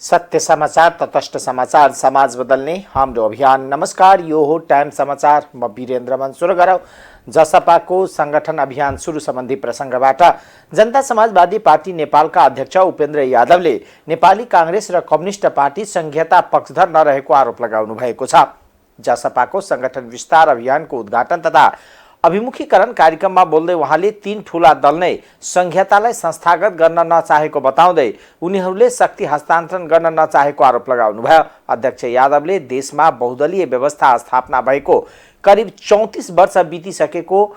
सत्य समाचार, तटस्थ समाचार, समाज बदल्ने हाम्रो अभियान। नमस्कार, यो हो टाइम समाचार। म वीरेन्द्र मन सुरु गरौँ जसपाको संगठन अभियान सुरु सम्बन्धी प्रसंगबाट। जनता समाजवादी पार्टी नेपालका अध्यक्ष उपेन्द्र यादवले नेपाली कांग्रेस र कम्युनिस्ट पार्टी संघीयता पक्षधर नरहेको आरोप लगाउनु भएको छ। जसपाको संगठन विस्तार अभियानको उद्घाटन तथा अभिमुखीकरण कार्यक्रममा बोल्दै उहाँले तीन ठूला दल नै संघीयतालाई संस्थागत गर्न नचाहेको बताउँदै उनीहरूले शक्ति हस्तान्तरण गर्न नचाहेको आरोप लगाउनुभयो। अध्यक्ष यादवले देशमा बहुदलीय व्यवस्था स्थापना भएको करिब 34 वर्ष बितिसकेको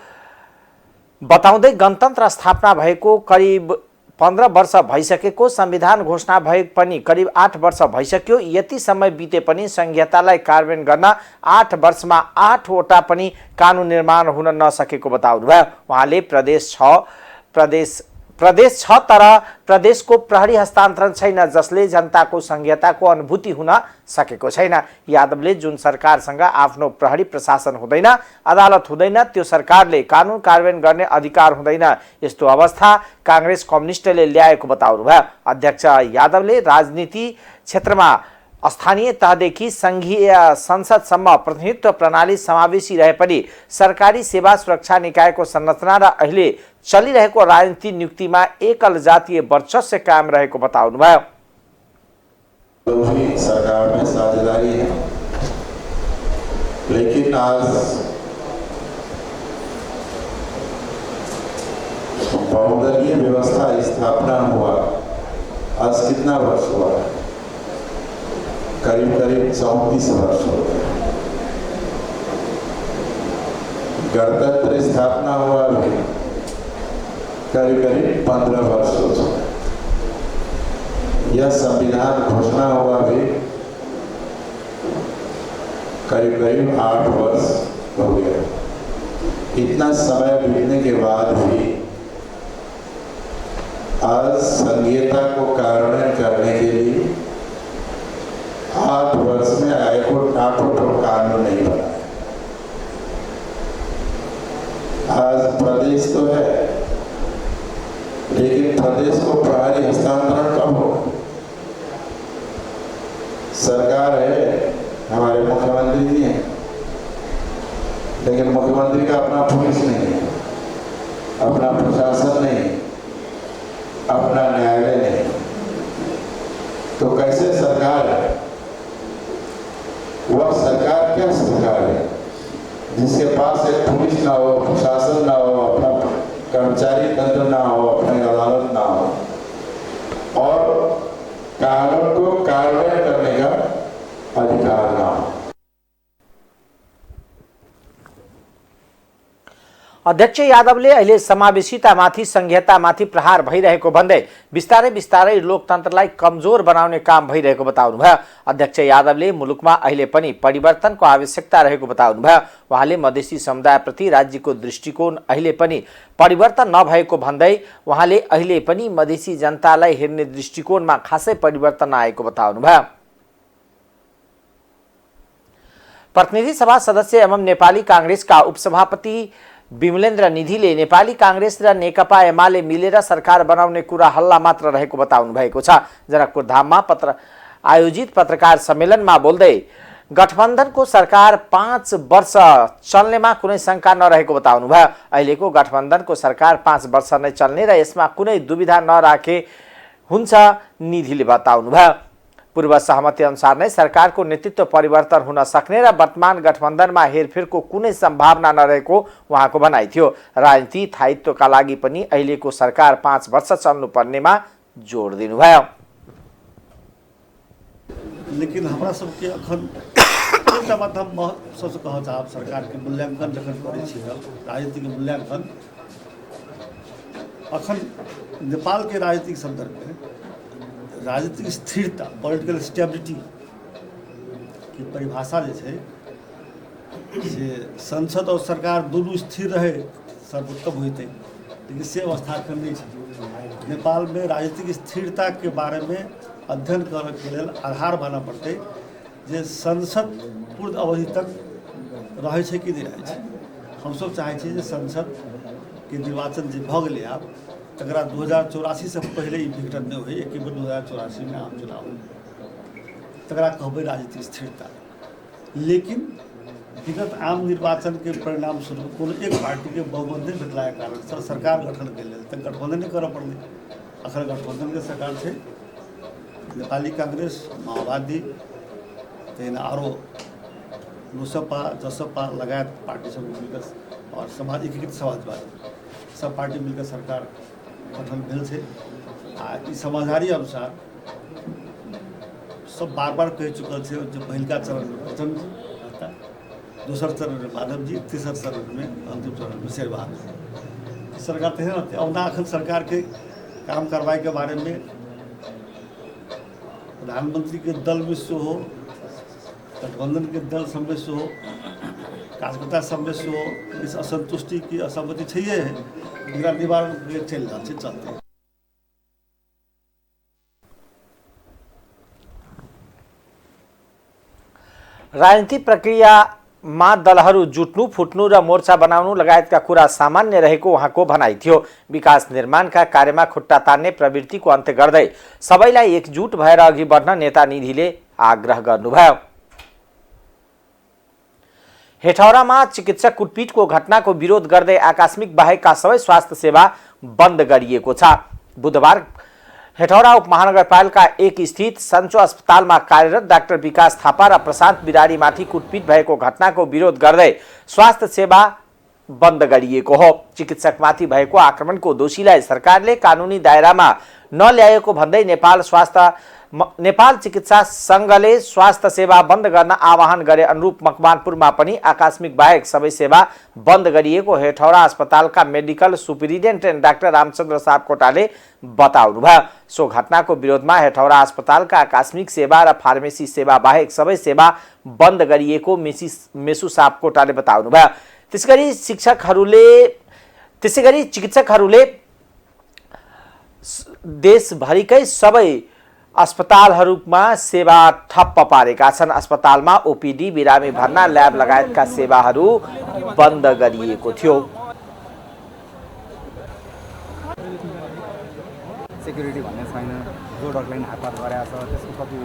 बताउँदै गणतन्त्र स्थापना भएको करिब 15 वर्ष भइसकेको, संविधान घोषणा भए पनि करिब 8 वर्ष भइसक्यो, यति समय बिते पनि संघीयतालाई कार्यान्वयन गर्न 8 वर्षमा 8 वटा पनि कानुन निर्माण हुन नसकेको बताउनुभयो। उहाँले प्रदेश छ तर प्रदेशको प्रहरी हस्तान्तरण छैन, जसले जनताको संघीयताको अनुभूति हुन सकेको छैन। यादवले जुन सरकारसँग आफ्नो प्रहरी प्रशासन हुँदैन, अदालत हुँदैन, त्यो सरकारले कानुन कार्यान्वयन गर्ने अधिकार हुँदैन, यस्तो अवस्था कांग्रेस कम्युनिस्टले ल्याएको बताउनुभयो। अध्यक्ष यादवले राजनीति क्षेत्रमा स्थानीय तहदेखि संघीय संसदसम्म प्रतिनिधित्व प्रणाली समावेशी रहे पनि सरकारी सेवा सुरक्षा निकायको संरचना र अहिले चलिरहेको राजनीति नियुक्तिमा एकल जातीय वर्चस्व कायम रहेको बताउनुभयो। सरकार में साझेदारी है, लेकिन आज बहुदलीय व्यवस्था स्थापना हुआ, आज कितना वर्ष हुआ? करीब 34 वर्ष हो गए। गणतंत्र स्थापना हुआ भी करीब 15 वर्ष हो चुके। यह संविधान घोषणा हुआ भी करीब 8 वर्ष हो गया। इतना समय बीतने के बाद भी आज संघीयता को कार्यान्वयन करने के लिए 8 वर्ष में आठों कानून नहीं बना है। आज प्रदेश तो है, लेकिन प्रदेश को प्रहरी हस्तांतरण कब हो? सरकार है, हमारे मुख्यमंत्री जी हैं, लेकिन मुख्यमंत्री का अपना पुलिस नहीं है, अपना प्रशासन नहीं, अपना न्यायालय नहीं, तो कैसे सरकार है? वह सरकार क्या सरकार है जिसके पास एक पुलिस ना हो, प्रशासन ना हो, अपना कर्मचारी तंत्र ना हो, अपनी अदालत ना हो और कानून को कार्यान्वयन करने का अधिकार ना हो। अध्यक्ष यादवले अहिले समावेशितामाथि संघीयतामाथि प्रहार भइरहेको भन्दै बिस्तारै लोकतन्त्रलाई कमजोर बनाउने काम भइरहेको बताउनुभयो। अध्यक्ष यादवले मुलुकमा अहिले पनि परिवर्तनको आवश्यकता रहेको बताउनुभयो। उहाँले मधेसी समुदायप्रति राज्यको दृष्टिकोण अहिले पनि परिवर्तन नभएको भन्दै उहाँले अहिले पनि मधेसी जनतालाई हेर्ने दृष्टिकोणमा खासै परिवर्तन नआएको बताउनुभयो। प्रतिनिधि सभा सदस्य एवं नेपाली कांग्रेसका उपसभापति विमलेन्द्र निधिले नेपाली कांग्रेस र नेकपा एमाले मिलेर सरकार बनाउने कुरा हल्ला मात्र रहेको बताउनु भएको छ। जनकपुर धाममा आयोजित पत्रकार सम्मेलनमा बोल्दै गठबन्धनको सरकार 5 वर्ष चल्नेमा कुनै शंका नरहेको बताउनुभयो। अहिलेको गठबन्धनको सरकार 5 वर्ष नै चल्ने र यसमा कुनै दुविधा नराखे हुन्छ निधिले बताउनुभयो। पूर्व सहमति अनुसार नै सरकारको नेतृत्व परिवर्तन हुन सक्ने र वर्तमान गठबन्धनमा हेरफेरको कुनै सम्भावना नरहेको उहाँको भनाइ थियो। राजनीति स्थायित्वका लागि पनि अहिलेको सरकार 5 वर्ष चल्नुपर्नेमा जोड दिनुभयो। लेकिन हमरा सबके अखन एकटा बात हम सबसे कहऽ चाहब, सरकार के मूल्यांकन जखन करै छी, राजनीतिक मूल्यांकन अखन नेपाल के राजनीतिक संदर्भ में राजनीतिक स्थिरता, पॉलिटिकल स्टेबिलिटी की परिभाषा जे छै से संसद और सरकार दुनू स्थिर रहे सर्वोत्तम होते, लेकिन से अवस्था एखन नहीं छै। नेपाल में राजनीतिक स्थिरता के बारे में अध्ययन करऽ के लेल आधार बनऽ पड़तै जे संसद पूर्ण अवधि तक रहै छै कि नहीं रहै छै। हमसब चाहै छी जे संसद के निर्वाचन जे भऽ गेलै आब तकरा 2084 से पहले ही विघटन नहीं हुई, एक 2084 में आम चुनाव तकरा कहबै राजनीतिक स्थिरता। लेकिन विगत आम निर्वाचन के परिणाम स्वरूप कोनो एक पार्टी के बहुमत नहीं भेटला के कारण सरकार गठन के लेल तऽ गठबंधन नहीं करऽ पड़लै। अखन गठबंधन के सरकार छै, नेपाली कांग्रेस, माओवादी, तहन आरो लोसपा, जसपा लगायत पार्टी सब मिलकर और एकीकृत समाजवादी सब पार्टी मिलकर सरकार गठन भेल छै। आ ई समझदारी अनुसार सब बार बार कह चुकल छै जो पहिलका चरण में प्रचंड जी रहता, दोसर चरण में माधव जी, तेसर चरण में अंतिम चरण में शेरबहादुर सरकार तेहन रहते। ओना अखन सरकार के काम कार्रवाई के बारे में प्रधानमंत्री के दल में सेहो, गठबंधन के दल सब में सेहो, कार्यकर्ता सब में सेहो इस असंतुष्टि की असहमति चाहिए है, एकरा निवारण के चल रहा है, चलते हैं। राजनीतिक प्रक्रियामा दलहरू जुट्नु, फुट्नु र मोर्चा बनाउनु लगायतका कुरा सामान्य रहेको उहाँको भनाइ थियो। विकास निर्माणका कार्यमा खुट्टा तान्ने प्रवृत्तिको अन्त्य गर्दै सबैलाई एकजुट भएर अघि बढ्न नेता निधिले आग्रह गर्नुभयो। हेटौडामा चिकित्सक कुटपिटको घटनाको विरोध गर्दै आकस्मिक बाहेकका सबै स्वास्थ्य सेवा बन्द गरिएको छ। बुधबार हेटौडा उपमहानगरपालिका 1 स्थित सन्चो अस्पतालमा कार्यरत डाक्टर विकास थापा र प्रशान्त बिरारीमाथि कुटपिट भएको घटनाको विरोध गर्दै स्वास्थ्य सेवा बन्द गरिएको हो। चिकित्सकमाथि भएको आक्रमणको दोषीलाई सरकारले कानुनी दायरामा नल्याएको भन्दै नेपाल चिकित्सा संघले स्वास्थ्य सेवा बन्द गर्न आह्वान गरे अनुरूप मकवानपुरमा पनि आकस्मिक बाहेक सबै सेवा बन्द गरिएको हेटौडा अस्पतालका मेडिकल सुपरिन्टेन्डेन्ट डाक्टर रामचन्द्र सापकोटाले बताउनुभयो। सो घटनाको विरोधमा हेटौडा अस्पतालका आकस्मिक सेवा र फार्मेसी सेवा बाहेक सबै सेवा बन्द गरिएको मेसु सापकोटाले बताउनुभयो। त्यसैगरी चिकित्सकहरूले देशभरिकै सबै अस्पतालहरूमा सेवा ठप्प पारेका छन्। अस्पतालमा ओपीडी, बिरामी भर्ना, ल्याब लगायतका सेवाहरू बन्द गरिएको थियो। सेक्युरिटी भन्ने छैन, जो डक्टरले हातपात गरेको छ त्यसको कति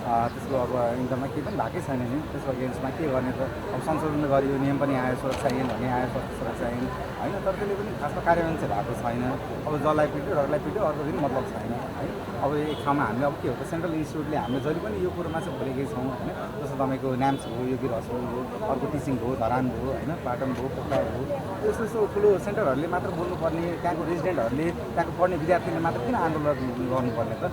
त्यसको अब इन्कममा केही पनि भएकै छैन नि, त्यसको अगेन्स्टमा के गर्ने त। अब संशोधन गरियो, नियम पनि आयो, सुरक्षा ऐन भन्ने आयो, स्वास्थ्य सुरक्षा ऐन होइन, तर त्यसले पनि खासमा कार्यान्वयन चाहिँ भएको छैन। अब जसलाई पिट्यो डक्टरलाई पिट्यो, अर्को पनि मतलब छैन है। अब एक ठाउँमा हामीले अब के हो त, सेन्ट्रल इन्स्टिट्युटले हामीले जहिले पनि यो कुरोमा चाहिँ भोलेकै छौँ होइन। जस्तो तपाईँको नाम्स भयो, योगी हस्पिटल भयो, अर्को टिचिङ भयो, धरान भयो होइन, पाटन भयो, पोखरा भयो, यस्तो यस्तो ठुलो सेन्टरहरूले मात्र बोल्नुपर्ने, त्यहाँको रेजिडेन्टहरूले, त्यहाँको पढ्ने विद्यार्थीले मात्र किन आन्दोलन गर्नुपर्ने त।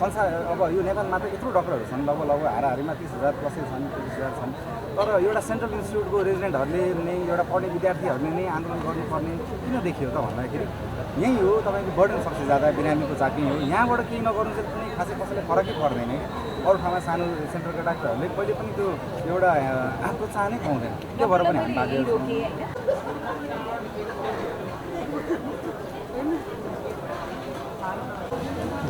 संसार अब यो नेपालमा त यत्रो डक्टरहरू छन्, लगभग हाराहारीमा 30,000 प्लसै छन्, 30,000 छन्, तर एउटा सेन्ट्रल इन्स्टिट्युटको रेजिडेन्टहरूले नै, एउटा पढ्ने विद्यार्थीहरूले नै आन्दोलन गर्नुपर्ने किन देखियो त भन्दाखेरि यही हो तपाईँको बर्डन सबसे ज्यादा बिरामीको चाकरी हो। यहाँबाट केही नगर्नु चाहिँ कुनै खासै कसैलाई फरकै पर्दैन। अरू ठाउँमा सानो सेन्टरका डाक्टरहरूले कहिले पनि त्यो एउटा प्रोत्साहनै पाउँदैन, त्यो भएर पनि हामी बाध्य छौँ।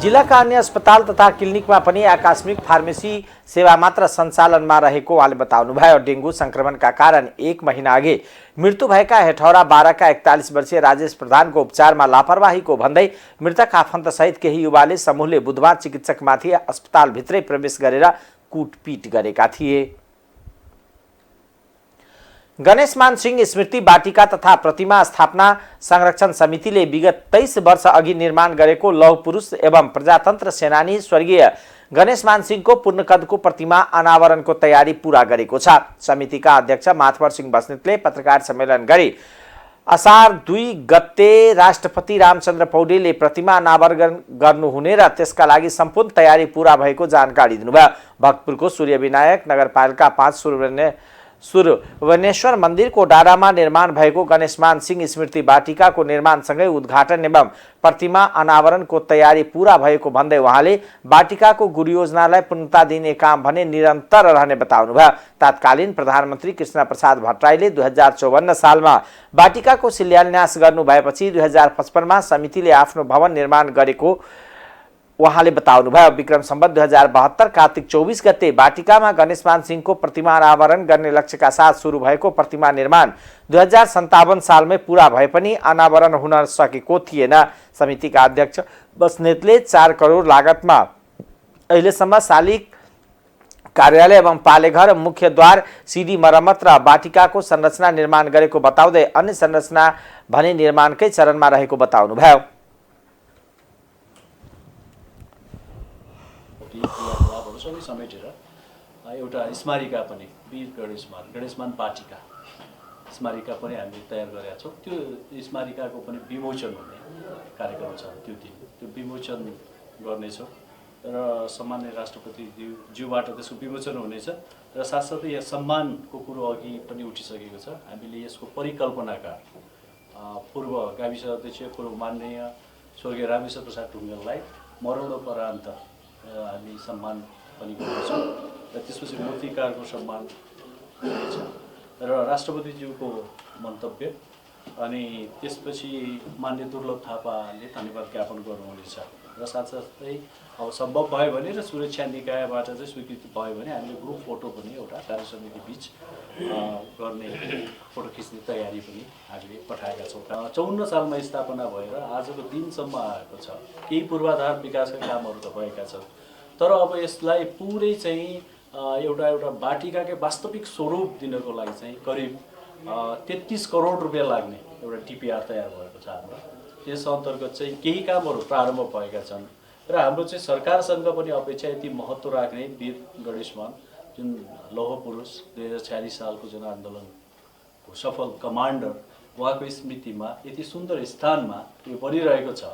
जिल्लाका अन्य अस्पताल तथा क्लिनिकमा पनि आकस्मिक फार्मेसी सेवा मात्र सञ्चालनमा रहेको उहाँले बताउनुभयो। डेङ्गु संक्रमणका कारण 1 महिना अघि मृत्यु भएका हेटौडा 12 का 41 वर्षीय राजेश प्रधानको उपचारमा लापरवाहीको भन्दै मृतक आफन्तसहित केही युवाले समूहले बुधबार चिकित्सकमाथि अस्पतालभित्रै प्रवेश गरेर कुटपिट गरेका थिए। गणेशमान सिंह स्मृति बाटिका तथा प्रतिमा स्थापना संरक्षण समितिले विगत 23 वर्ष अघि निर्माण गरेको लौह पुरुष एवं प्रजातन्त्र सेनानी स्वर्गीय गणेशमान सिंहको पूर्णकदको प्रतिमा अनावरणको तयारी पूरा गरेको छ। समितिका अध्यक्ष माथवर सिंह बस्नेतले पत्रकार सम्मेलन गरी असार 2 गते राष्ट्रपति रामचन्द्र पौडेलले प्रतिमा अनावरण गर्नुहुने र त्यसका लागि सम्पूर्ण तयारी पूरा भएको जानकारी दिनुभयो। भक्तपुरको सूर्यविनायक नगरपालिका 5 सुरवनेश्वर मन्दिरको डाँडामा निर्माण भएको गणेशमान सिंह स्मृति बाटिकाको निर्माणसँगै उद्घाटन एवं प्रतिमा अनावरणको तयारी पूरा भएको भन्दै उहाँले बाटिकाको गुरुयोजनालाई पूर्णता दिने काम भने निरन्तर रहने बताउनुभयो। तत्कालीन प्रधानमन्त्री कृष्ण प्रसाद भट्टराईले 2054 सालमा बाटिकाको शिलान्यास गर्नु भएपछि 2055 मा समितिले आफ्नो भवन निर्माण गरेको उहाँले बताउनुभयो। विक्रम सम्वत 2072 कार्तिक 24 गते बाटिकामा गणेशमान सिंहको प्रतिमा अनावरण गर्ने लक्ष्यका साथ सुरु भएको प्रतिमा निर्माण 2057 सालमै पूरा भए पनि अनावरण हुन सकेको थिएन। समितिका अध्यक्ष बस्नेतले 4 करोड लागतमा अहिलेसम्म शालिग कार्यालय एवं पालेघर मुख्य द्वार सिडी मरम्मत र बाटिकाको संरचना निर्माण गरेको बताउँदै अन्य संरचना भने निर्माणकै चरणमा रहेको बताउनुभयो। सबै समेटेर एउटा स्मारिका पनि वीर गणेशमान बाटिका स्मारिका पनि हामीले तयार गरेका छौँ। त्यो स्मारिकाको पनि विमोचन हुने कार्यक्रम छ। त्यो विमोचन गर्नेछौँ र सामान्य राष्ट्रपतिज्यूबाट त्यसको विमोचन हुनेछ र साथसाथै यहाँ सम्मानको कुरो अघि पनि उठिसकेको छ। हामीले यसको परिकल्पनाका पूर्व गाविस अध्यक्ष पूर्व माननीय स्वर्गीय रामेश्वर प्रसाद ढुङ्गेललाई मरणोपरान्त हामी सम्मान पनि गर्नेछौँ र त्यसपछि मूर्तिकारको सम्मान हुनेछ र राष्ट्रपतिज्यूको मन्तव्य अनि त्यसपछि माननीय दुर्लभ थापाले धन्यवाद ज्ञापन गर्नुहुनेछ र साथसाथै अब सम्भव भयो भने र सुरक्षा निकायबाट चाहिँ स्वीकृति भयो भने हामीले ग्रुप फोटो पनि एउटा कार्य समिति बीच गर्ने फोटो खिच्ने तयारी पनि हामीले पठाएका छौँ। 54 सालमा स्थापना भएर आजको दिनसम्म आएको छ। केही पूर्वाधार विकासका कामहरू त भएका छन् तर अब यसलाई पुरै चाहिँ एउटा बाटिकाकै वास्तविक स्वरूप दिनको लागि चाहिँ करिब 33 करोड रुपियाँ लाग्ने एउटा टिपिआर तयार भएको छ हाम्रो। त्यस अन्तर्गत चाहिँ केही कामहरू प्रारम्भ भएका छन् र हाम्रो चाहिँ सरकारसँग पनि अपेक्षा यति महत्त्व राख्ने वीर गणेशमान जुन लौह पुरुष 2046 सालको जनआन्दोलनको सफल कमान्डर उहाँको स्मृतिमा यति सुन्दर स्थानमा यो बनिरहेको छ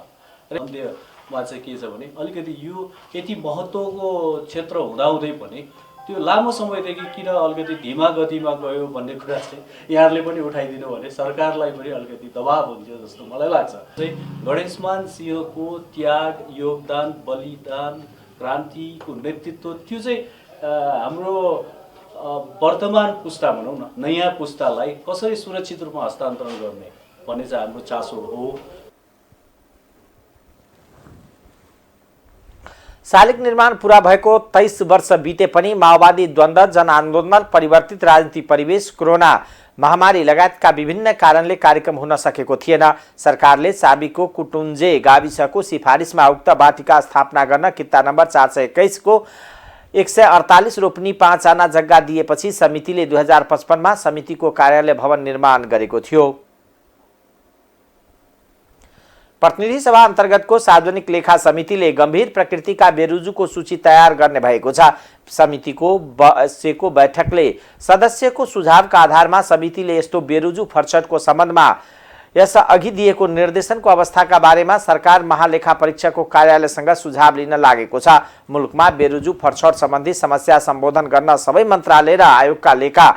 र अन्त्यमा चाहिँ के छ भने अलिकति यो यति महत्त्वको क्षेत्र हुँदाहुँदै पनि त्यो लामो समयदेखि किन अलिकति धीमा गतिमा गयो भन्ने कुरा चाहिँ यहाँहरूले पनि उठाइदिनु भने सरकारलाई पनि अलिकति दबाब हुन्थ्यो जस्तो मलाई लाग्छ। चाहिँ गणेशमान सिंहको त्याग योगदान बलिदान क्रान्तिको नेतृत्व त्यो चाहिँ हाम्रो वर्तमान पुस्ता भनौँ न नयाँ पुस्तालाई कसरी सुरक्षित रूपमा हस्तान्तरण गर्ने भन्ने चाहिँ हाम्रो चासो हो। शालिग निर्माण पूरा भएको 23 वर्ष बिते पनि माओवादी द्वन्द्व जनआन्दोलन परिवर्तित राजनीति परिवेश कोरोना महामारी लगायतका विभिन्न कारणले कार्यक्रम हुन सकेको थिएन। सरकारले चाबीको कुटुन्जे गाविसको सिफारिसमा उक्त बाटिका स्थापना गर्न किता नम्बर 421 को 148 रोपनी 5 आना जग्गा दिएपछि समितिले 2055 मा समितिको कार्यालय भवन निर्माण गरेको थियो। प्रतिनिधि सभा अन्तर्गतको सार्वजनिक लेखा समितिले गम्भीर प्रकृतिका बेरुजुको सूची तयार गर्ने भएको छ। समितिको बसेको बैठकले सदस्यको सुझावका आधारमा समितिले यस्तो बेरुजु फर्चटको सम्बन्धमा यस अघि दिएको निर्देशनको अवस्थाका बारेमा सरकार महालेखा परीक्षकको कार्यालयसँग सुझाव लिन लागेको छ। मुलुकमा बेरुजु फर्चट सम्बन्धी समस्या सम्बोधन गर्न सबै मन्त्रालय र आयोगका लेखा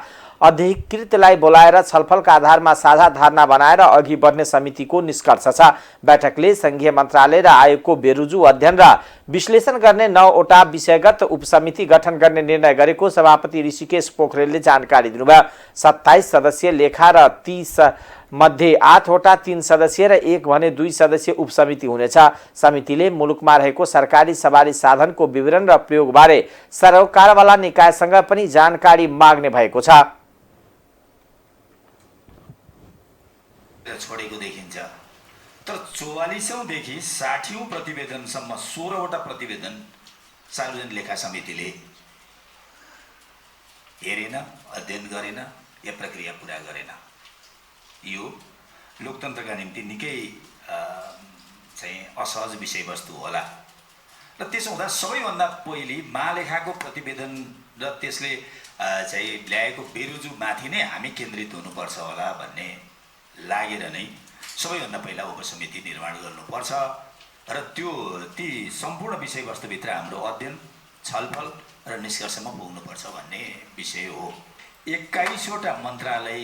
अधिकृतलाई बोलाएर छलफलका आधारमा साझा धारणा बनाएर अघि बढ्ने समितिको निष्कर्ष छ। बैठकले संघीय मन्त्रालय र आयोगको बेरुजु अध्ययन र विश्लेषण गर्ने 9वटा विषयगत उपसमिति गठन गर्ने निर्णय गरेको सभापति ऋषिकेश पोखरेलले जानकारी दिनुभयो। 27 सदस्यीय लेखा र 30 मध्ये 8वटा 3 सदस्यीय र 1 भने 2 सदस्यीय उपसमिति हुनेछ। समितिले मुलुकमा रहेको सरकारी सवारी साधनको विवरण र प्रयोगबारे सरकारवाला निकायसँग पनि जानकारी माग्ने भएको छ। छोडेको देखिन्छ तर 44औं देखि 60औं प्रतिवेदनसम्म 16वटा प्रतिवेदन सार्वजनिक लेखा समितिले हेरेन अध्ययन गरेन या प्रक्रिया पूरा गरेन। यो लोकतन्त्रका निम्ति निकै चाहिँ असहज विषयवस्तु होला र त्यसो हुँदा सबैभन्दा पहिले महालेखाको प्रतिवेदन र त्यसले चाहिँ ल्याएको बेरुजुमाथि नै हामी केन्द्रित हुनुपर्छ होला भन्ने लागेर नै सबैभन्दा पहिला उपसमिति निर्माण गर्नुपर्छ र ती सम्पूर्ण विषयवस्तुभित्र हाम्रो अध्ययन छलफल र निष्कर्षमा पुग्नुपर्छ भन्ने विषय हो। 21वटा मन्त्रालय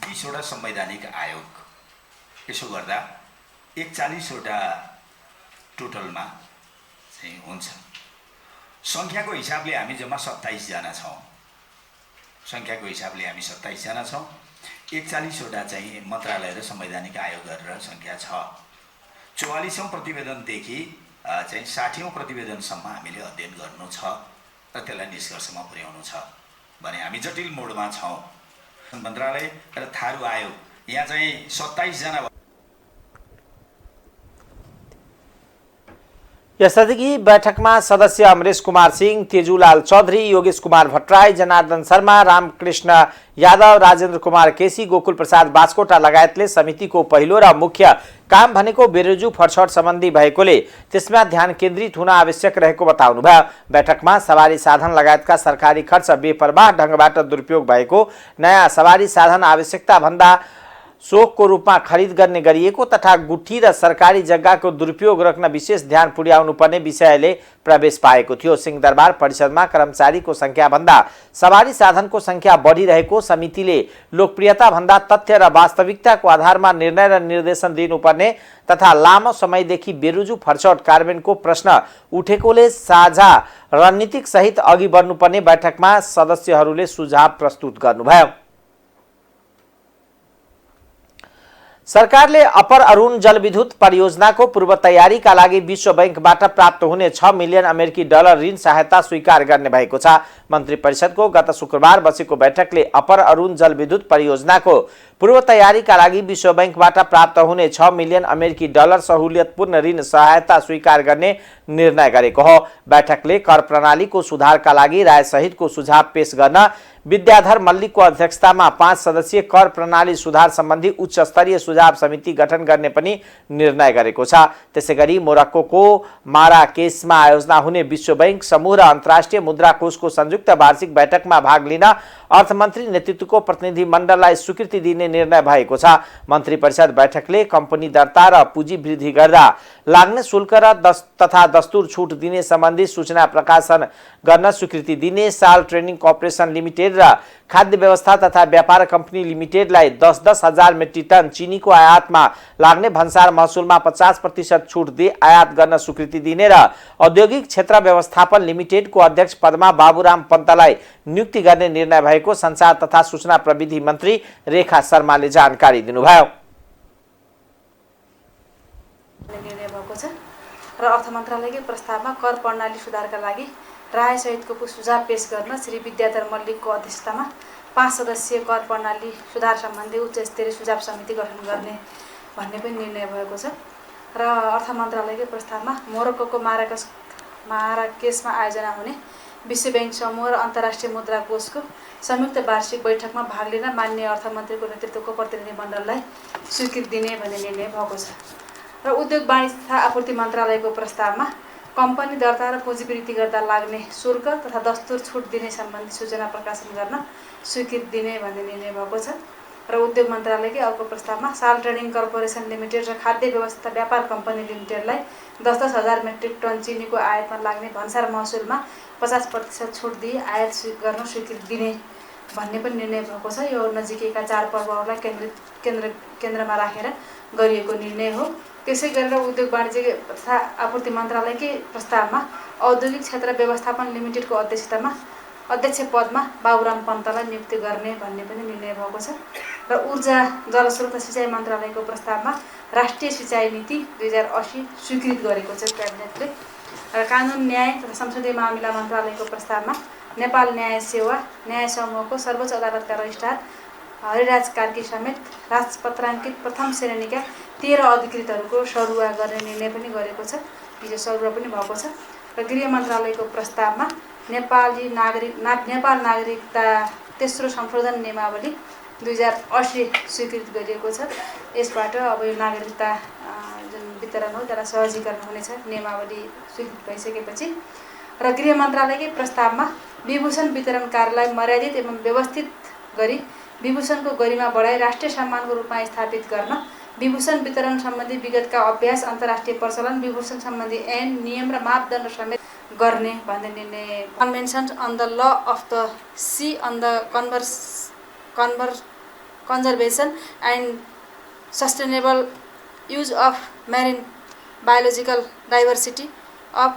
20वटा संवैधानिक आयोग यसो गर्दा 41वटा टोटलमा चाहिँ हुन्छ। सङ्ख्याको हिसाबले हामी जम्मा 27 जना छौँ। सङ्ख्याको हिसाबले हामी 27 जना छौँ। 41वटा चाहिँ मन्त्रालय र संवैधानिक आयोग गरेर सङ्ख्या छ। 44औं प्रतिवेदनदेखि चाहिँ 60औं प्रतिवेदनसम्म हामीले अध्ययन गर्नु छ र त्यसलाई निष्कर्षमा पुर्याउनु छ भने हामी जटिल मोडमा छौँ। मन्त्रालय र थारू आयोग यहाँ चाहिँ 27 जना। यसअघि बैठकमा सदस्य अमरेश कुमार सिंह, तेजुलाल चौधरी, योगेश कुमार भट्टराई, जनार्दन शर्मा, रामकृष्ण यादव, राजेन्द्र कुमार केसी, गोकुल प्रसाद बास्कोटा लगायतले समितिको पहिलो र मुख्य काम भनेको बेरोजु फरछट सम्बन्धी भएकोले त्यसमा ध्यान केन्द्रित हुन आवश्यक रहेको बताउनुभयो। बैठकमा सवारी साधन लगायतका सरकारी खर्च बेपरवाह ढंगबाट दुरुपयोग भएको, नयाँ सवारी साधन आवश्यकता भन्दा शोकको रूपमा खरिद गर्ने गरिएको तथा गुठी र सरकारी जग्गाको दुरुपयोग रोक्न विशेष ध्यान पुर्याउनु पर्ने विषयले प्रवेश पाएको थियो। सिंहदरबार परिषदमा कर्मचारीको संख्या भन्दा सवारी साधनको संख्या बढिरहेको समितिले लोकप्रियता भन्दा तथ्य र वास्तविकताको आधारमा निर्णय र निर्देशन दिनुपर्ने तथा लामो समयदेखि बेरोजु फरछट कार्यान्वयनको प्रश्न उठेकोले साझा रणनीतिक सहित अघि बढ्नुपर्ने बैठकमा सदस्यहरूले सुझाव प्रस्तुत गर्नुभयो। सरकारले अपर अरुण जलविद्युत परियोजनाको पूर्व तयारीका लागि विश्व बैंकबाट प्राप्त हुने 6 मिलियन अमेरिकी डलर ऋण सहायता स्वीकार गर्ने भएको छ। मन्त्री परिषदको गत शुक्रबार बसेको बैठकले अपर अरुण जलविद्युत परियोजनाको पूर्व तयारीका लागि विश्व बैंकबाट प्राप्त हुने 6 मिलियन अमेरिकी डलर सहुलियतपूर्ण ऋण सहायता स्वीकार गर्ने निर्णय गरेको हो। बैठकले कर प्रणालीको सुधारका लागि राय सहितको सुझाव पेश गर्न विद्याधर मल्लिकको अध्यक्षतामा 5 सदस्यीय कर प्रणाली सुधार सम्बन्धी उच्च स्तरीय सुझाव समिति गठन गर्ने पनि निर्णय गरेको छ। त्यसैगरी मोरक्कोको माराकेसमा आयोजना हुने विश्व बैंक समूह र अन्तर्राष्ट्रिय मुद्रा कोषको संयुक्त वार्षिक बैठकमा भाग लिन अर्थमन्त्री नेतृत्वको प्रतिनिधि मण्डललाई स्वीकृति दिने निर्णय भएको छ। मन्त्री परिषद बैठकले कम्पनी दर्ता र पुँजी वृद्धि गर्दा लाग्ने शुल्क र तथा दस्तुर छुट दिने सम्बन्धी सूचना प्रकाशन गर्न स्वीकृति दिने, साल ट्रेनिङ कर्पोरेसन लिमिटेड र खाद्य व्यवस्था तथा व्यापार कम्पनी लिमिटेडलाई 10-10 हजार मेट्रिक टन चिनीको आयातमा लाग्ने भन्सार महसुलमा 50% छुट दिए आयात गर्न स्वीकृति दिने र औद्योगिक क्षेत्र व्यवस्थापन लिमिटेडको अध्यक्ष पदमा बाबुराम पन्तलाई नियुक्ति गर्ने निर्णय भएको संचार तथा सूचना प्रविधि मन्त्री रेखा शर्माले जानकारी दिनुभयो। निर्णय भएको छ र अर्थ मन्त्रालयकै प्रस्तावमा कर प्रणाली सुधारका लागि राय सहितको सुझाव पेश गर्न श्री विद्याधर मल्लिकको अध्यक्षतामा 5 सदस्यीय कर प्रणाली सुधार सम्बन्धी उच्च स्तरीय सुझाव समिति गठन गर्ने भन्ने पनि निर्णय भएको छ र अर्थ मन्त्रालयकै प्रस्तावमा मोरक्कोको माराकेसमा आयोजना हुने विश्व बैंक समूह र अन्तर्राष्ट्रिय मुद्रा कोषको संयुक्त वार्षिक बैठकमा भाग लिन माननीय अर्थमन्त्रीको नेतृत्वको प्रतिनिधि मण्डललाई स्वीकृति दिने भन्ने निर्णय भएको छ र उद्योग वाणिज्य तथा आपूर्ति मन्त्रालयको प्रस्तावमा कम्पनी दर्ता र पुँजी वृद्धि गर्दा लाग्ने शुल्क तथा दस्तुर छुट दिने सम्बन्धी सूचना प्रकाशन गर्न स्वीकृति दिने भन्ने निर्णय भएको छ र उद्योग मन्त्रालयकै अर्को प्रस्तावमा साल ट्रेडिङ कर्पोरेसन लिमिटेड र खाद्य व्यवस्था व्यापार कम्पनी लिमिटेडलाई 10-10 हजार मेट्रिक टन चिनीको आयातमा लाग्ने भन्सार महसुलमा 50% छुट दिई आयात गर्न स्वीकृति दिने भन्ने पनि निर्णय भएको छ। यो नजिकैका चाडपर्वहरूलाई केन्द्रमा राखेर गरिएको निर्णय हो। त्यसै गरेर उद्योग वाणिज्य तथा आपूर्ति मन्त्रालयकै प्रस्तावमा औद्योगिक क्षेत्र व्यवस्थापन लिमिटेडको अध्यक्ष पदमा बाबुराम पन्तलाई नियुक्ति गर्ने भन्ने पनि निर्णय भएको छ र ऊर्जा जलस्रोत तथा सिँचाइ मन्त्रालयको प्रस्तावमा राष्ट्रिय सिँचाइ नीति 2080 स्वीकृत गरेको छ क्याबिनेटले र कानुन न्याय तथा संसदीय मामिला मन्त्रालयको प्रस्तावमा नेपाल न्याय सेवा न्याय समूहको सर्वोच्च अदालतका रजिस्ट्रार हरिराज कार्की समेत राजपत्राङ्कित प्रथम श्रेणीका 13 अधिकृतहरूको सरुवा गर्ने निर्णय पनि गरेको छ। हिजो सरुवा पनि भएको छ र गृह मन्त्रालयको प्रस्तावमा नेपाल नागरिकता तेस्रो संशोधन नियमावली 2080 स्वीकृत गरिएको छ। यसबाट अब यो नागरिकता जुन वितरण हो त्यसलाई सहजीकरण हुनेछ नियमावली स्वीकृत भइसकेपछि र गृह मन्त्रालयकै प्रस्तावमा विभूषण वितरण कार्यलाई मर्यादित एवं व्यवस्थित गरी विभूषणको गरिमा बढाई राष्ट्रिय सम्मानको रूपमा स्थापित गर्न, विभूषण वितरण सम्बन्धी विगतका अभ्यास, अन्तर्राष्ट्रिय प्रचलन, विभूषण सम्बन्धी ऐन, नियम र मापदण्ड समेत गर्ने भन्ने निर्णय। Convention on the law of the sea on the conservation and sustainable use of marine biological diversity of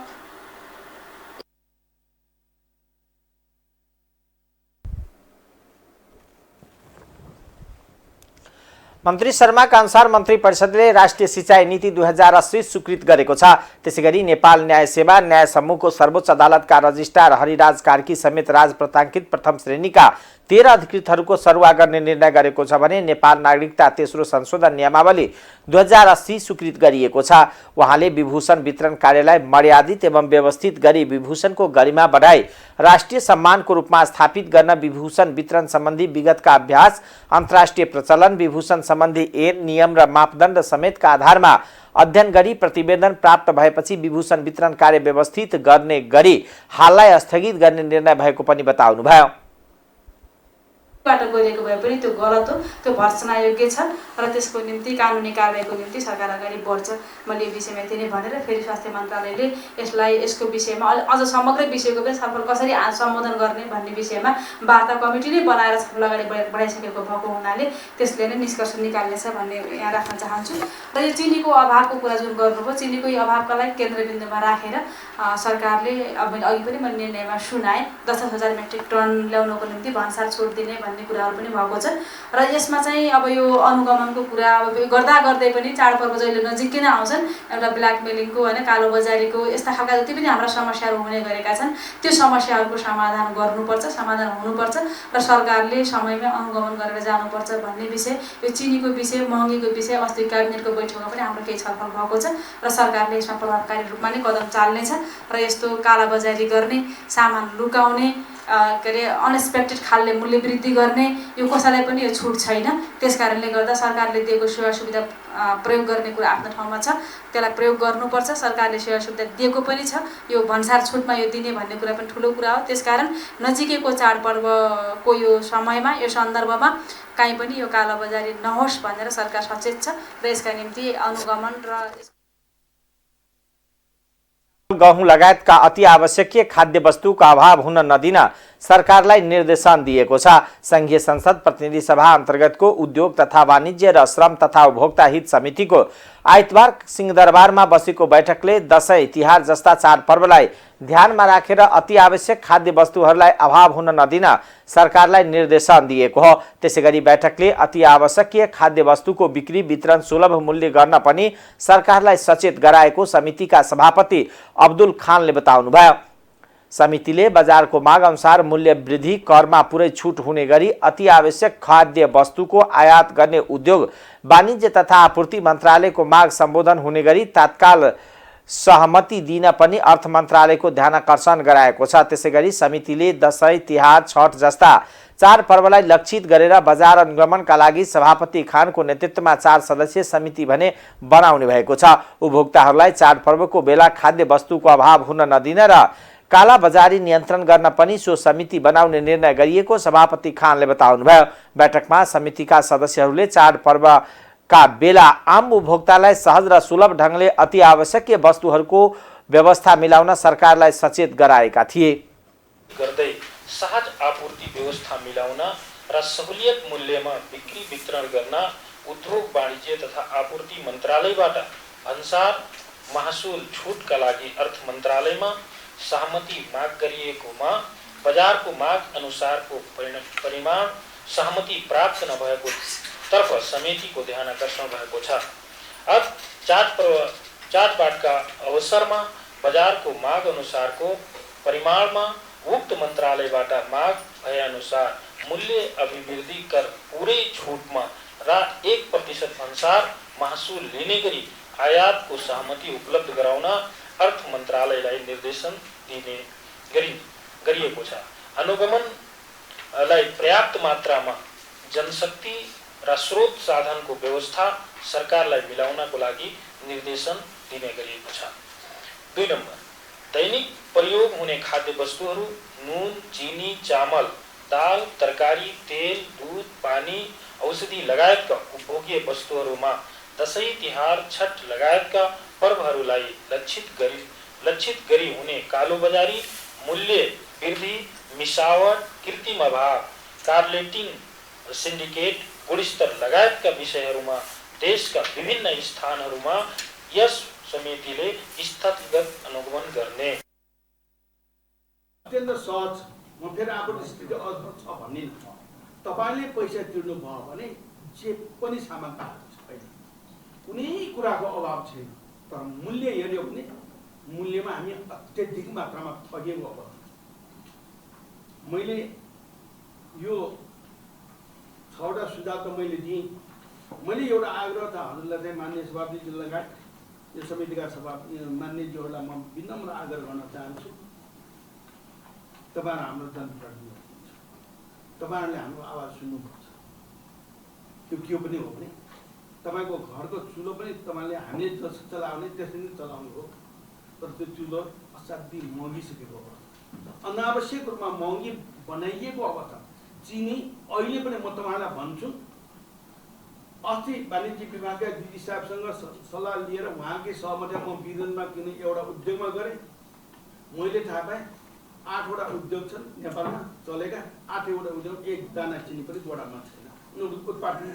मन्त्री शर्माका अनुसार मन्त्री परिषदले राष्ट्रिय सिँचाइ नीति 2080 स्वीकृत गरेको छ। त्यसैगरी नेपाल न्याय सेवा न्याय समूहको सर्वोच्च अदालतका रजिस्ट्रार हरिराज कार्की समेत राजप्रताङ्कित प्रथम श्रेणीका 13 अधिकृतहरूको सरुवा गर्ने निर्णय गरेको छ भने नेपाल नागरिकता तेस्रो संशोधन नियमावली 2080 स्वीकृत गरिएको छ। उहाँले विभूषण वितरण कार्यलाई मर्यादित एवं व्यवस्थित गरी विभूषणको गरिमा बढाई राष्ट्रिय सम्मानको रूपमा स्थापित गर्न विभूषण वितरण सम्बन्धी विगतका अभ्यास, अन्तर्राष्ट्रिय प्रचलन, विभूषण सम्बन्धी ऐन, नियम र मापदण्ड समेतका आधारमा अध्ययन गरी प्रतिवेदन प्राप्त भएपछि विभूषण वितरण कार्य व्यवस्थित गर्ने गरी हाललाई स्थगित गर्ने निर्णय भएको पनि बताउनुभयो। बाट गरिएको भए पनि त्यो गलत हो, त्यो भर्त्सना योग्य छ र त्यसको निम्ति कानुनी कारबाहीको निम्ति सरकार अगाडि बढ्छ। मैले यो विषयमा यति नै भनेर फेरि स्वास्थ्य मन्त्रालयले यसको विषयमा अझ समग्र विषयको पनि छलफल कसरी सम्बोधन गर्ने भन्ने विषयमा वार्ता कमिटी नै बनाएर छलफल अगाडि बढाइसकेको भएको हुनाले त्यसले नै निष्कर्ष निकाल्नेछ भन्ने यहाँ राख्न चाहन्छु। र यो चिनीको अभावको कुरा जुन गर्नुभयो, चिनीको यो अभावका लागि केन्द्रबिन्दुमा राखेर सरकारले अघि पनि मैले निर्णयमा सुनाएँ 10,000 मेट्रिक टन ल्याउनको निम्ति भन्सार छुट दिने भन्ने कुराहरू पनि भएको छ। र यसमा चाहिँ अब यो अनुगमनको कुरा अब गर्दा गर्दै पनि चाडपर्व जहिले नजिकै नै आउँछन्, एउटा ब्ल्याकमेलिङको होइन कालो बजारीको यस्ता खालका जति पनि हाम्रा समस्याहरू हुने गरेका छन् त्यो समस्याहरूको समाधान गर्नुपर्छ, समाधान हुनुपर्छ र सरकारले समयमै अनुगमन गरेर जानुपर्छ भन्ने विषय, यो चिनीको विषय, महँगीको विषय अस्ति क्याबिनेटको बैठकमा पनि हाम्रो केही छलफल भएको छ र सरकारले यसमा प्रभावकारी रूपमा नै कदम चाल्नेछ र यस्तो कालाबजारी गर्ने, सामान लुकाउने, के अरे अनएक्सपेक्टेड खालले मूल्य वृद्धि गर्ने यो कसैलाई पनि यो छुट छैन। त्यस कारणले गर्दा सरकारले दिएको सेवा सुविधा प्रयोग गर्ने कुरा आफ्नो ठाउँमा छ, त्यसलाई प्रयोग गर्नुपर्छ। सरकारले सेवा सुविधा दिएको पनि छ, यो भन्सार छुटमा यो दिने भन्ने कुरा पनि ठुलो कुरा हो। त्यसकारण नजिकैको चाडपर्वको यो समयमा, यो सन्दर्भमा काहीँ पनि यो कालाबजारी नहोस् भनेर सरकार सचेत छ र यसका निम्ति अनुगमन र गहुँ लगायतका अति आवश्यकीय खाद्य वस्तुको अभाव हुन नदिन सरकारलाई निर्देशन दिएको छ। संघीय संसद प्रतिनिधि सभा अन्तर्गतको उद्योग तथा वाणिज्य र श्रम तथा उपभोक्ता हित समितिको आइतबार सिंहदरबारमा बसेको बैठकले दशैं तिहार जस्ता चाडपर्वलाई ध्यानमा राखेर अति आवश्यक खाद्य वस्तुहरूलाई अभाव हुन नदिन सरकारलाई निर्देशन दिएको हो। त्यसैगरी बैठकले अति आवश्यकीय खाद्य वस्तुको बिक्री वितरण सुलभ मूल्य गर्न पनि सरकारलाई सचेत गराएको समितिका सभापति अब्दुल खानले बताउनुभयो। समितिले बजारको माग अनुसार मूल्य वृद्धि, करमा पुरै छुट हुने गरी अति आवश्यक खाद्य वस्तुको आयात गर्ने उद्योग वाणिज्य तथा आपूर्ति मन्त्रालयको माग सम्बोधन हुने गरी तत्काल सहमति दिन पनि अर्थ मन्त्रालयको ध्यानाकर्षण गराएको छ। त्यसैगरी समितिले दशैं तिहार छठ जस्ता चाडपर्वलाई लक्षित गरेर बजार अनुगमनका लागि सभापति खानको नेतृत्वमा 4 सदस्यीय समिति भने बनाउने भएको छ। उपभोक्ताहरूलाई चाडपर्वको बेला खाद्य वस्तुको अभाव हुन नदिन र काला बजारी नियन्त्रण गर्न पनि सो समिति बनाउने निर्णय गरिएको सभापति खानले बताउनुभयो। बैठकमा समितिका सदस्यहरूले चाडपर्वका बेला आम उपभोक्तालाई सहज र सुलभ ढङ्गले अति आवश्यकीय वस्तुहरूको व्यवस्था मिलाउन सरकारलाई सचेत गराएका थिए। गर्दै सहज आपूर्ति व्यवस्था मिलाउन र सहुलियत मूल्यमा बिक्री वितरण गर्न उद्योग वाणिज्य तथा आपूर्ति मन्त्रालयबाट भन्सार महसुल छुटका लागि अर्थ मन्त्रालयमा सहमति माग गरिएकोमा बजारको माग अनुसारको परिमाण सहमति प्राप्त नभएको तर्फ समितिको ध्यानाकर्षण भएको छ। अब चाडबाडका अवसरमा बजारको माग अनुसारको परिमाणमा उक्त मन्त्रालयबाट माग भए अनुसार मूल्य अभिवृद्धि कर पूरै छुटमा र 1% अनुसार महसुल लिने गरी आयातको सहमति उपलब्ध गराउन अर्थ मन्त्रालयलाई निर्देशन दिने गरिएको छ। अनुगमनलाई पर्याप्त मात्रामा जनशक्ति र स्रोत साधनको व्यवस्था सरकारलाई मिलाउनको लागि निर्देशन दिने गरिएको छ। 2 नम्बर, दैनिक प्रयोग हुने खाद्य वस्तुहरू नुन, चिनी, चामल, दाल, तरकारी, तेल, दूध, पानी, औषधि लगायतका उपभोग्य वस्तुहरूमा दशैं तिहार छठ लगायतका पर्वहरूलाई लक्षित गरी हुने कालोबजारी, मूल्य वृद्धि, मिसावट, कृत्रिम अभाव, कार्लेटिङ, सिन्डिकेट, गुणस्तर लगायतका विषयहरूमा देशका विभिन्न स्थानहरूमा यस समितिले स्थगित अनुगमन गर्ने। अत्यन्त सहज, म फेरि आफ्नो स्थिति अद्भुत छ भन्ने, तपाईँले पैसा तिर्नु भयो भने जे पनि सामान छैन, कुनै कुराको अभाव छैन। तर मूल्य हेऱ्यो भने मूल्यमा हामी अत्यधिक मात्रामा ठगिएको अवस्था। मैले यो 6वटा सुझाव त मैले दिएँ। मैले एउटा आग्रह त हजुरलाई चाहिँ माननीय सभापतिज्यू लगायत यो समितिका मान्यज्यूहरूलाई म विनम्र आग्रह गर्न चाहन्छु। तपाईँहरू हाम्रो जनप्रतिनिधि हुनुहुन्छ, तपाईँहरूले हाम्रो आवाज सुन्नुपर्छ। त्यो के पनि हो भने तपाईँको घरको चुलो पनि तपाईँले हामीले जसरी चलाउने त्यसरी नै चलाउनु हो। तर त्यो चुलो असाध्यै महँगिसकेको अवस्था, अनावश्यक रूपमा महँगी बनाइएको अवस्था। चिनी अहिले पनि म तपाईँलाई भन्छु, अस्ति वाणिज्य विभागका दिदी साहबसँग सल्लाह लिएर उहाँकै सहमतिमा म वीरेन्द्रमा किने एउटा उद्योगमा गरेँ। मैले थाहा पाएँ 8वटा उद्योग छन् नेपालमा चलेका। 8वटा उद्योग एक दाना चिनी पनि जोडामा छैन। उनीहरूको उत्पादन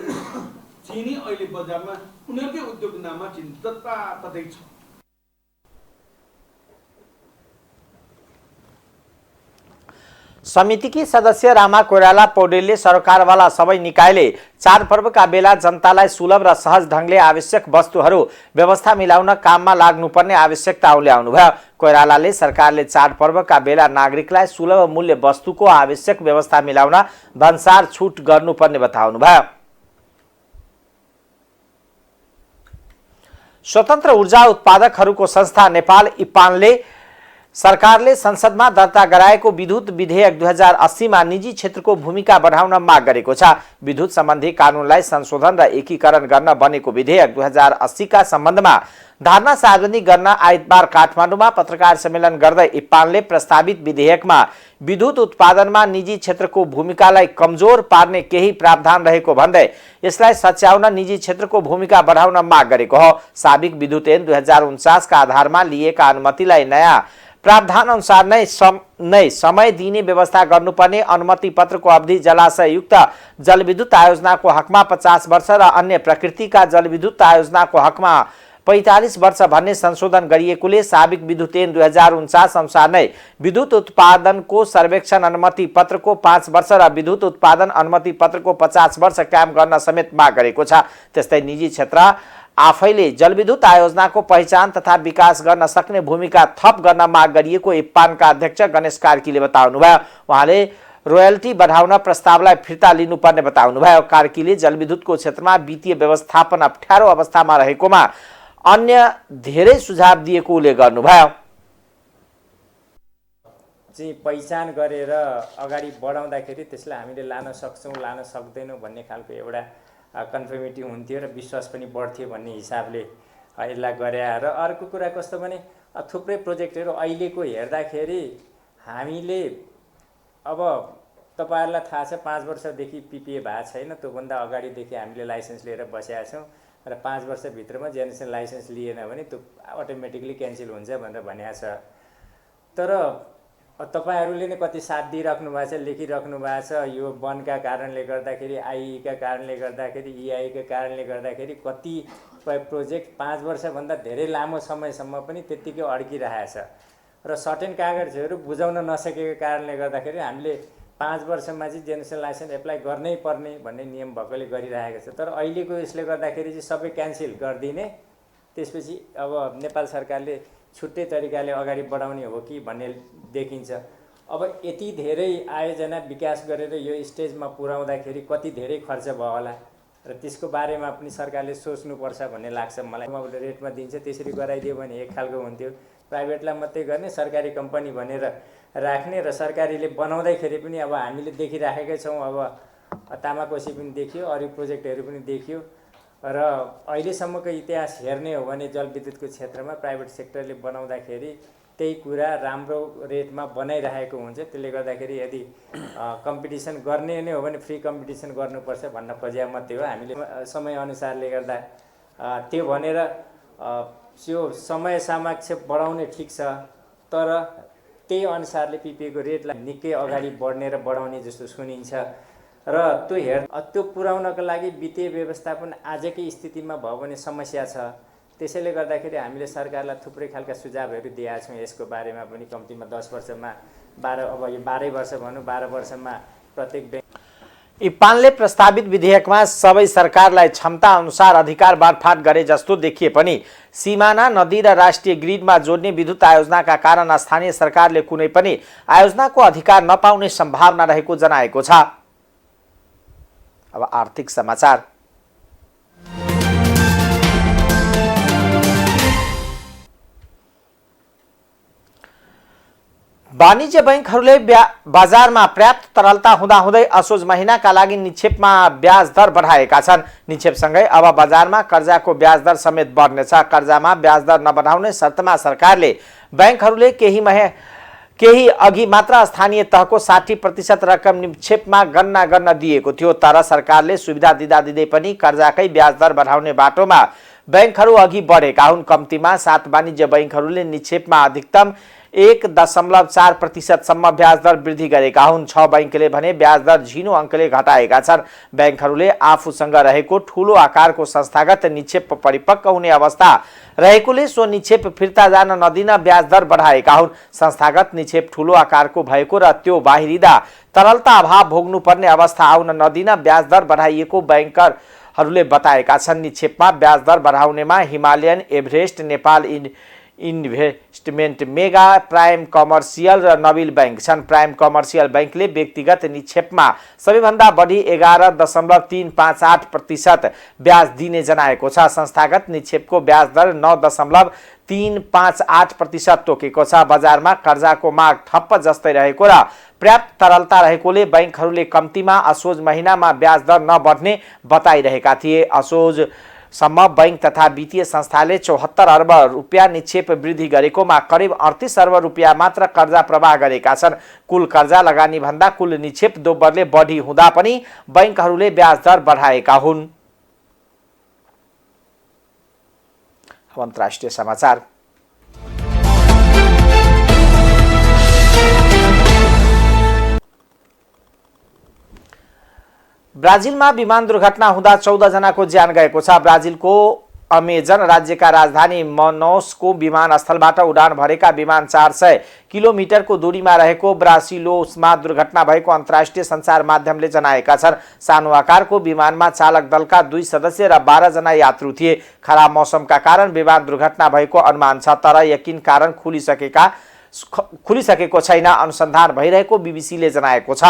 चिनी अहिले बजारमा उनीहरूकै उद्योग नाममा चिनी जताततै छ। समितिकी सदस्य रामा कोइराला पौडेलले सरकारवाला सबै निकायले चाडपर्वका बेला जनतालाई सुलभ र सहज ढङ्गले आवश्यक वस्तुहरू व्यवस्था मिलाउन काममा लाग्नुपर्ने आवश्यकता उल्याउनुभयो। कोइरालाले सरकारले चाडपर्वका बेला नागरिकलाई सुलभ मूल्य वस्तुको आवश्यक व्यवस्था मिलाउन भन्सार छुट गर्नुपर्ने बताउनुभयो। स्वतन्त्र ऊर्जा उत्पादकहरूको संस्था नेपाल इपानले सरकारले संसदमा दर्ता गराएको विद्युत विधेयक 2080 मा निजी क्षेत्रको भूमिका बढाउन माग गरेको छ। विद्युत सम्बन्धी कानूनलाई संशोधन र एकीकरण गर्न बनेको विधेयक 2080 का सम्बन्धमा धारणा सार्वजनिक गर्न आइतबार काठमाडौँमा पत्रकार सम्मेलन गर्दै इपानले प्रस्तावित विधेयकमा विद्युत उत्पादनमा निजी क्षेत्रको भूमिकालाई कमजोर पार्ने केही प्रावधान रहेको भन्दै यसलाई सच्याउन निजी क्षेत्रको भूमिका बढाउन माग गरेको हो। साबिक विद्युत ऐन 2049 का आधारमा लिएका अनुमतिलाई नयाँ प्रावधान अनुसार नै समय दिने व्यवस्था गर्नुपर्ने, अनुमति पत्रको अवधि जलाशययुक्त जलविद्युत आयोजनाको हकमा 50 वर्ष र अन्य प्रकृतिका जलविद्युत आयोजनाको हकमा 45 वर्ष भन्ने संशोधन गरिएकोले साबिक विद्युत ऐन 2049 अनुसार नै विद्युत उत्पादनको सर्वेक्षण अनुमति पत्रको 5 वर्ष र विद्युत उत्पादन अनुमति पत्रको 50 वर्ष कायम गर्न समेत माग गरेको छ। त्यस्तै निजी क्षेत्र आफैले जलविद्युत आयोजनाको पहिचान तथा विकास गर्न सक्ने भूमिका थप गर्न माग गरिएको इप्पानका अध्यक्ष गणेश कार्कीले बताउनुभयो। उहाँले रोयल्टी बढाउन प्रस्तावलाई फिर्ता लिनुपर्ने बताउनुभयो। कार्कीले जलविद्युतको क्षेत्रमा वित्तीय व्यवस्थापन अप्ठ्यारो अवस्थामा रहेकोमा अन्य धेरै सुझाव दिएको उल्लेख गर्नुभयो। चाहिँ पहिचान गरेर अगाडि बढाउँदाखेरि त्यसलाई हामीले लान सक्छौँ लान सक्दैनौँ भन्ने खालको एउटा कन्फर्मिटी हुन्थ्यो र विश्वास पनि बढ्थ्यो भन्ने हिसाबले यसलाई गरे। र अर्को कुरा कस्तो भने थुप्रै प्रोजेक्टहरू अहिलेको हेर्दाखेरि हामीले अब तपाईहरुलाई थाहा छ 5 वर्षदेखि पिपिए भएको छैन, त्योभन्दा अगाडिदेखि हामीले लाइसेन्स लिएर बसेका छौँ र 5 वर्षभित्रमा जेनेरेसन लाइसेन्स लिएन भने त्यो अटोमेटिकली क्यान्सल हुन्छ भनेर भनेको छ। तर तपाईहरुले नै कति साथ दिइराख्नु भएको छ, लेखिराख्नु भएको छ। यो वनका कारणले गर्दाखेरि, आइईका कारणले गर्दाखेरि, इआईका कारणले गर्दाखेरि कतिपय प्रोजेक्ट 5 वर्षभन्दा धेरै लामो समयसम्म पनि त्यत्तिकै अड्किरहेको छ र सर्टेन कागजहरू बुझाउन नसकेको कारणले गर्दाखेरि हामीले 5 वर्षमा चाहिँ जेनेरेसन लाइसेन्स एप्लाई गर्नै पर्ने भन्ने नियम भएकोले गरिरहेको छ। तर अहिलेको यसले गर्दाखेरि चाहिँ सबै क्यान्सल गरिदिने, त्यसपछि अब नेपाल सरकारले छुट्टै तरिकाले अगाडि बढाउने हो कि भन्ने देखिन्छ। अब यति धेरै आयोजना विकास गरेर यो स्टेजमा पुर्याउँदाखेरि कति धेरै खर्च भयो होला र त्यसको बारेमा पनि सरकारले सोच्नुपर्छ भन्ने लाग्छ मलाई। रेटमा दिन्छ त्यसरी गराइदियो भने एक खालको हुन्थ्यो। प्राइभेटलाई मात्रै गर्ने, सरकारी कम्पनी भनेर राख्ने र सरकारीले बनाउँदाखेरि पनि अब हामीले देखिराखेकै छौँ। अब तामाकोसी पनि देखियो, अरू प्रोजेक्टहरू पनि देखियो र अहिलेसम्मको इतिहास हेर्ने हो भने जलविद्युतको क्षेत्रमा प्राइभेट सेक्टरले बनाउँदाखेरि त्यही कुरा राम्रो रेटमा बनाइरहेको हुन्छ। त्यसले गर्दाखेरि यदि कम्पिटिसन गर्ने नै हो भने फ्री कम्पिटिसन गर्नुपर्छ भन्न खोजिया मात्रै हो। हामीले समयअनुसारले गर्दा त्यो भनेर त्यो समय सापेक्ष बढाउने ठिक छ, तर त्यही अनुसारले पिपिएको रेटलाई निकै अगाडि बढ्ने र बढाउने जस्तो सुनिन्छ र त्यो पुर्याउनको लागि वित्तीय व्यवस्थापन आजकै स्थितिमा भयो भने समस्या छ। त्यसैले गर्दाखेरि हामीले सरकारलाई थुप्रै खालका सुझावहरू दिएका छौँ। यसको बारेमा पनि कम्तीमा 10 वर्षमा 12, अब यो 12 वर्ष भनौँ, 12 वर्षमा प्रत्येक इप्पानले प्रस्तावित विधेयकमा सबै सरकारलाई क्षमता अनुसार अधिकार बाँडफाँड गरे जस्तो देखिए पनि सीमाना नदी र राष्ट्रिय ग्रिडमा जोड्ने विद्युत आयोजनाका कारण स्थानीय सरकारले कुनै पनि आयोजनाको अधिकार नपाउने सम्भावना रहेको जनाएको छ। अब आर्थिक समाचार। वाणिज्य बैंकहरूले बजारमा पर्याप्त तरलता हुँदाहुँदै असोज महिनाका लागि निक्षेपमा ब्याज दर बढाएका छन्। निक्षेपसँगै अब बजारमा कर्जाको ब्याज दर समेत बढ्नेछ। कर्जामा ब्याज दर नबढाउने शर्तमा सरकारले बैंकहरूले केही अघि मात्र स्थानीय तहको 60% रकम निक्षेपमा गणना गर्न दिएको थियो। तर सरकारले सुविधा दिँदै पनि कर्जाकै ब्याज दर बढाउने बाटोमा बैंकहरू अघि बढेका हुन्। कम्तीमा 7 वाणिज्य बैंकहरूले निक्षेपमा अधिकतम 1.4% सम्म ब्याज दर वृद्धि गरेका हुन्। 6 बैंकले भने ब्याज दर झिनो अङ्कले घटाएका छन्। बैंकहरूले आफूसँग रहेको ठूलो आकारको संस्थागत निक्षेप परिपक्व हुने अवस्था रहेकोले सो निक्षेप फिर्ता जान नदिन ब्याज दर बढाएका हुन्। संस्थागत निक्षेप ठूलो आकारको भएको र त्यो बाहिरिँदा तरलता अभाव भोग्नुपर्ने अवस्था आउन नदिन ब्याज दर बढाइएको बैंकरहरूले बताएका छन्। निक्षेपमा ब्याज दर बढाउनेमा Himalayan, Everest, Nepal investment, mega, prime commercial र नबिल बैंक छन्। प्राइम कमर्सियल बैंकले व्यक्तिगत निक्षेपमा सबैभन्दा बढी 11.358% ब्याज दिने जनाएको छ। संस्थागत निक्षेपको ब्याज दर 9.358% तोकेको छ। बजारमा कर्जाको माग ठप्प जस्तै रहेको र पर्याप्त तरलता रहेकोले बैंकहरूले कम्तीमा असोज महिनामा ब्याज दर नबढ्ने बताइरहेका थिए। असोज सम्म बैंक तथा वित्तीय संस्थाले 74 अर्ब रुपियाँ निक्षेप वृद्धि गरेकोमा करिब 38 अर्ब रुपियाँ मात्र कर्जा प्रवाह गरेका छन्। कुल कर्जा लगानी भन्दा कुल निक्षेप दोब्बरले बढी हुँदा पनि बैंकहरूले ब्याज दर बढाएका हुन्। अन्तर्राष्ट्रिय समाचार। ब्राजिलमा विमान दुर्घटना हुँदा 14 जनाको ज्यान गएको छ। ब्राजिलको अमेजन राज्यका राजधानी मनौसको विमानस्थलबाट उडान भरेका विमान 400 किलोमिटरको दूरीमा रहेको ब्रासिलोसमा दुर्घटना भएको अन्तर्राष्ट्रिय सञ्चार माध्यमले जनाएका छन्। सानो आकारको विमानमा चालक दलका 2 सदस्य र 12 जना यात्रु थिए। खराब मौसमका कारण विमान दुर्घटना भएको अनुमान छ, तर यकिन कारण खुलिसकेको छैन। अनुसन्धान भइरहेको बीबीसीले जनाएको छ।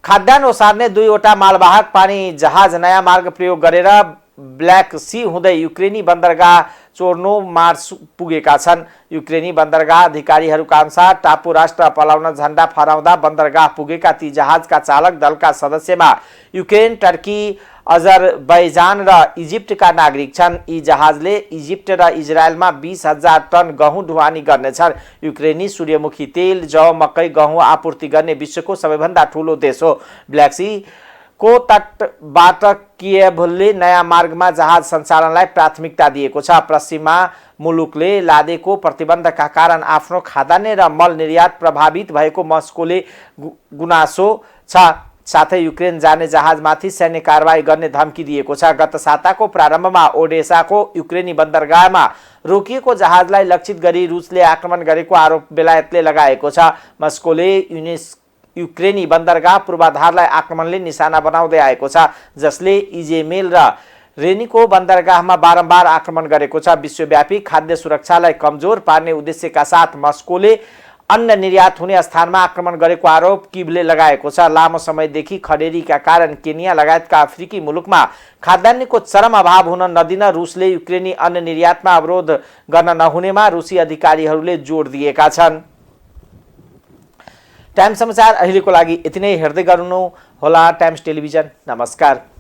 खाद्यान्न ओसार्ने 2वटा मालवाहक पानी जहाज नयाँ मार्ग प्रयोग गरेर ब्ल्याक सी हुँदै युक्रेनी बन्दरगाह चोर्नो मार्स पुगेका छन्। युक्रेनी बन्दरगाह अधिकारीहरूका अनुसार टापु राष्ट्र पलाउन झण्डा फहराउँदा बन्दरगाह पुगेका ती जहाजका चालक दलका सदस्यमा युक्रेन, टर्की, अजरबैजान र इजिप्टका नागरिक छन्। यी जहाजले इजिप्ट र इजरायलमा 20,000 टन गहुँ ढुवानी गर्नेछन्। युक्रेनी सूर्यमुखी तेल, जौ, मकै, गहुँ आपूर्ति गर्ने विश्वको सबैभन्दा ठूलो देश हो। ब्ल्याक सी को तटबाट कियभले नयाँ मार्गमा जहाज सञ्चालनलाई प्राथमिकता दिएको छ। पश्चिमा मुलुकले लादेको प्रतिबन्धका कारण आफ्नो खाद्यान्न र मल निर्यात प्रभावित भएको मस्कोले गुनासो छ। साथै युक्रेन जाने जहाजमाथि सैन्य कारबाही गर्ने धम्की दिएको छ। गत साताको प्रारम्भमा ओडेसाको युक्रेनी बन्दरगाहमा रोकिएको जहाजलाई लक्षित गरी रुसले आक्रमण गरेको आरोप बेलायतले लगाएको छ। मस्कोले युक्रेनी बन्दरगाह पूर्वाधारलाई आक्रमणले निशाना बनाउँदै आएको छ, जसले इजेमेल र रेनिको बन्दरगाहमा बारम्बार आक्रमण गरेको छ। विश्वव्यापी खाद्य सुरक्षालाई कमजोर पार्ने उद्देश्यका साथ मस्कोले अन्न निर्यात हुने स्थानमा आक्रमण गरेको आरोप किभले लगाएको छ। लामो समयदेखि खडेरीका कारण केनिया लगायतका अफ्रिकी मुलुकमा खाद्यान्नको चरम अभाव हुन नदिन रुसले युक्रेनी अन्न निर्यातमा अवरोध गर्न नहुनेमा रुसी अधिकारीहरूले जोड दिएका छन्। टाइम्स समाचार अहिलेको लागि यति नै। हेर्दै गर्नु होला टाइम्स टेलिभिजन। नमस्कार।